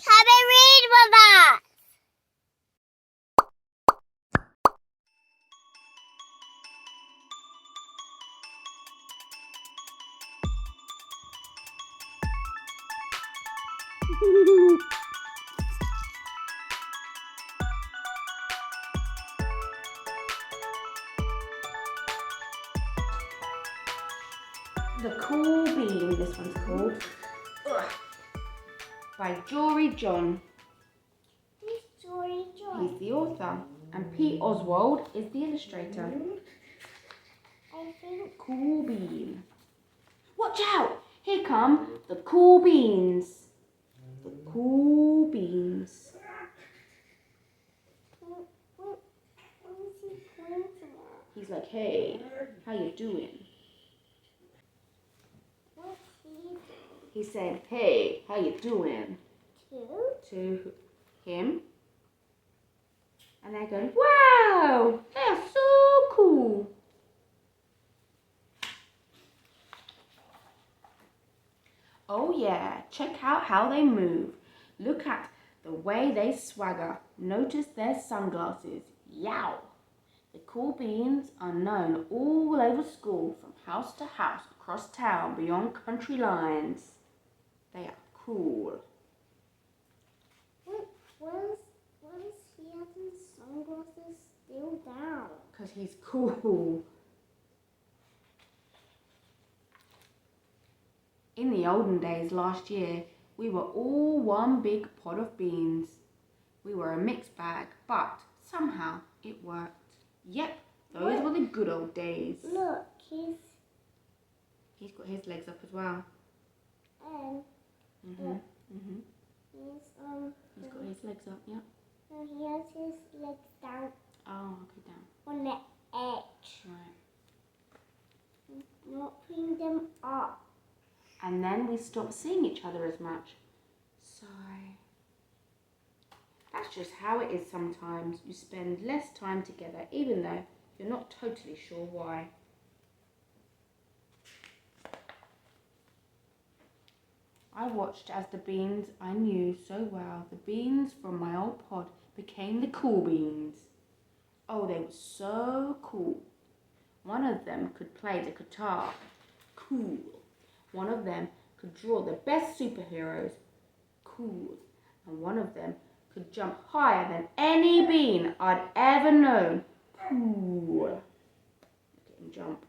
Come and read with us. The Cool Bean, this one's called. By Jory John. Who's Jory John? He's the author. And P. Oswald is the illustrator. I think. Cool Bean. Watch out! Here come the Cool Beans. The Cool Beans. What is he pointing at? He's like, hey, how you doing? What's he doing? He said, hey, how you doing? To him. And they're going, wow, they're so cool. Oh yeah, check out how they move. Look at the way they swagger. Notice their sunglasses. Yow! The Cool Beans are known all over school, from house to house, across town, beyond country lines. They are cool. When's he having sunglasses still down? Because he's cool. In the olden days last year, we were all one big pot of beans. We were a mixed bag, but somehow it worked. Yep, those were the good old days. Look, He's got his legs up as well. He's got his legs up, yeah. No, he has his legs down Oh, okay, down. on the edge. Right. He's not putting them up. And then we stopped seeing each other as much. So that's just how it is sometimes. You spend less time together, even though you're not totally sure why. I watched as the beans I knew so well, the beans from my old pod, became the Cool Beans. Oh, they were so cool. One of them could play the guitar. Cool. One of them could draw the best superheroes. Cool. And one of them could jump higher than any bean I'd ever known. Cool. Look at him jump.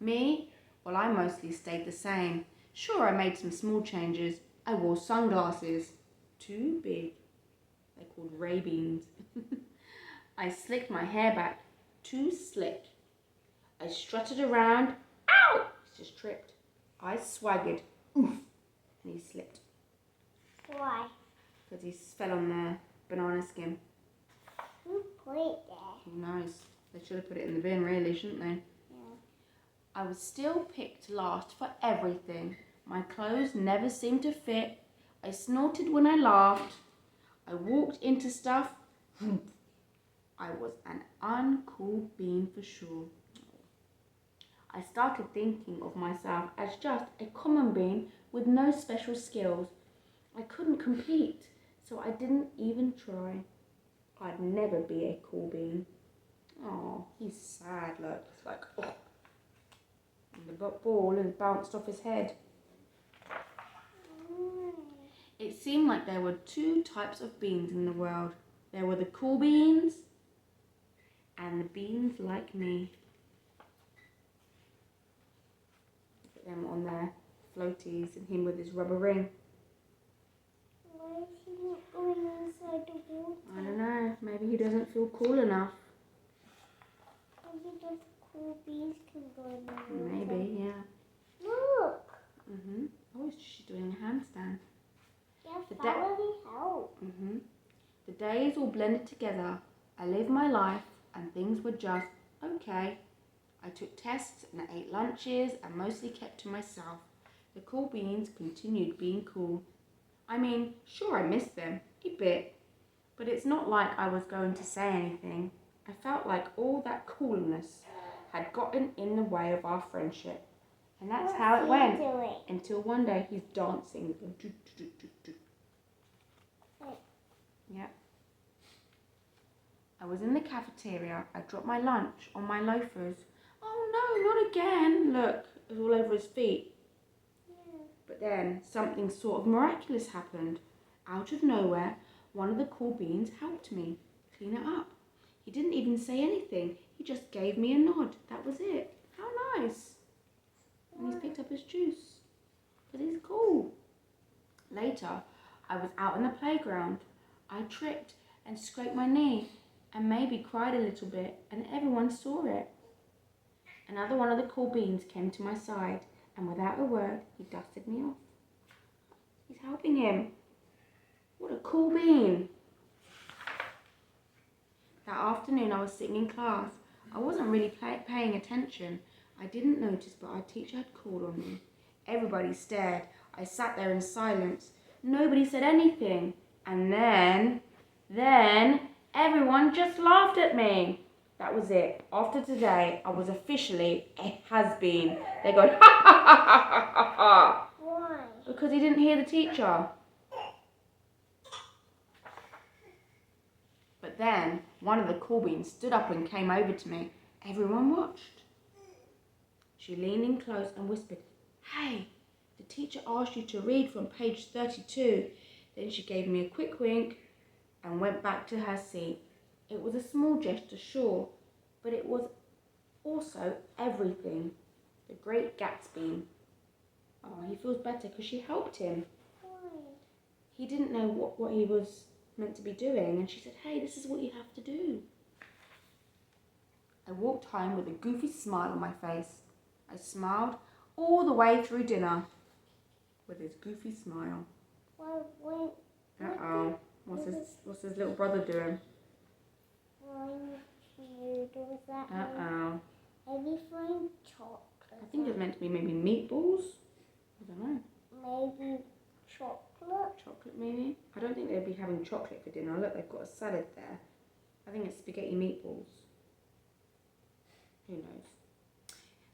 Me? Well, I mostly stayed the same. Sure, I made some small changes. I wore sunglasses. Too big. They're called Ray-Beans. I slicked my hair back. Too slick. I strutted around. Ow! He's just tripped. I swaggered. Oof! And he slipped. Why? Because he fell on the banana skin. Who put it there? Who knows? They should have put it in the bin, really, shouldn't they? I was still picked last for everything. My clothes never seemed to fit. I snorted when I laughed. I walked into stuff. I was an uncool bean for sure. I started thinking of myself as just a common bean with no special skills. I couldn't compete, so I didn't even try. I'd never be a cool bean. Oh, he's sad, look. It's like, oh. And the ball has bounced off his head. It seemed like there were two types of beans in the world. There were the cool beans and the beans like me. Look at them on their floaties and him with his rubber ring. Why is he not going inside the water? I don't know, maybe he doesn't feel cool enough. Maybe those cool beans can go in the water. Maybe, yeah. Look! Oh, she's doing a handstand. Yeah, family help. The days all blended together. I lived my life and things were just okay. I took tests and ate lunches and mostly kept to myself. The cool beans continued being cool. I mean, sure, I missed them, a bit. But it's not like I was going to say anything. I felt like all that coolness had gotten in the way of our friendship. And that's What's how it he went. doing? Until one day he's dancing. Yep. I was in the cafeteria. I dropped my lunch on my loafers. Oh no, not again. Look, it was all over his feet. Yeah. But then something sort of miraculous happened. Out of nowhere, one of the cool beans helped me clean it up. He didn't even say anything. He just gave me a nod. That was it. How nice. And he's picked up his juice. Because he's cool. Later, I was out in the playground. I tripped and scraped my knee and maybe cried a little bit, and everyone saw it. Another one of the cool beans came to my side, and without a word, he dusted me off. He's helping him. What a cool bean. That afternoon, I was sitting in class. I wasn't really paying attention. I didn't notice, but our teacher had called on me. Everybody stared. I sat there in silence. Nobody said anything. And then everyone just laughed at me. That was it. After today, I was officially a has-been. They go, ha ha ha ha ha ha. Why? Because he didn't hear the teacher. But then one of the cool beans stood up and came over to me. Everyone watched. She leaned in close and whispered, "Hey, the teacher asked you to read from page 32. Then she gave me a quick wink and went back to her seat. It was a small gesture, sure, but it was also everything. The great Gatsby. Oh, he feels better because she helped him. Why? He didn't know what he was meant to be doing, and she said, "Hey, this is what you have to do." I walked home with a goofy smile on my face. I smiled all the way through dinner with his goofy smile. Why? Uh-oh. What's his little brother doing? Why you do that? Uh-oh. Everything chocolate. I think it's meant to be maybe meatballs. I don't know. Maybe chocolate. Chocolate maybe? I don't think they'd be having chocolate for dinner. Look, they've got a salad there. I think it's spaghetti meatballs. Who knows?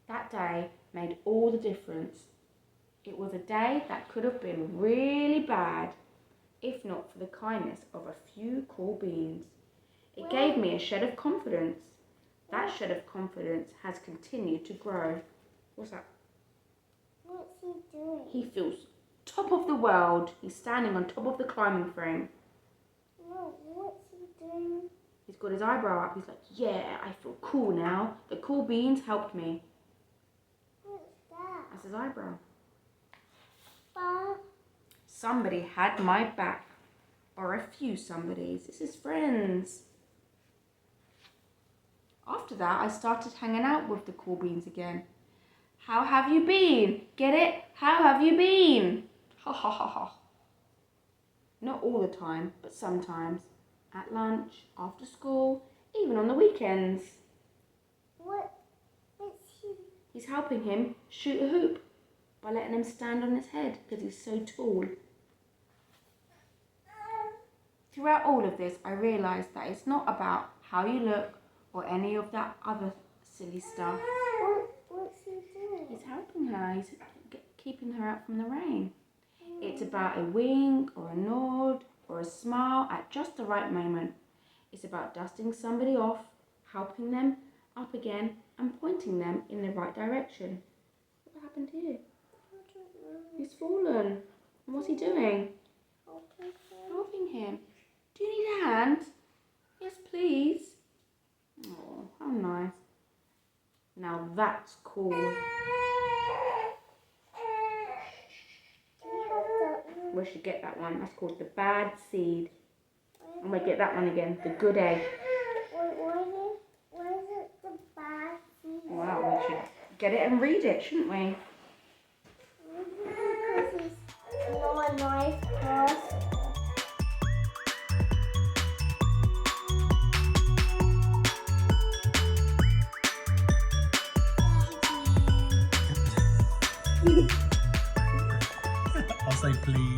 That day made all the difference. It was a day that could have been really bad if not for the kindness of a few cool beans. It gave me a shed of confidence. That shed of confidence has continued to grow. What's that? What's he doing? He feels top of the world. He's standing on top of the climbing frame. No, what's he doing? He's got his eyebrow up. He's like, yeah, I feel cool now. The cool beans helped me. What's that? That's his eyebrow. But Somebody had my back. Or a few somebodies. This is friends. After that, I started hanging out with the cool beans again. How have you been? Get it? How have you been? Ha ha ha ha. Not all the time, but sometimes. At lunch, after school, even on the weekends. what's he? He's helping him shoot a hoop by letting him stand on his head because he's so tall. Throughout all of this, I realised that it's not about how you look or any of that other silly stuff. What's he doing? He's helping her. He's keeping her out from the rain. It's about a wink or a nod or a smile at just the right moment. It's about dusting somebody off, helping them up again and pointing them in the right direction. What happened here? I don't know. He's fallen. And what's he doing? Okay, Helping him. Do you need a hand? Yes, please. Oh, how nice. Now that's cool. We should get that one. That's called the bad seed. And we get that one again, the good egg. Why is it the bad seed? Wow, we should get it and read it, shouldn't we? Because he's not a nice person. I'll say please.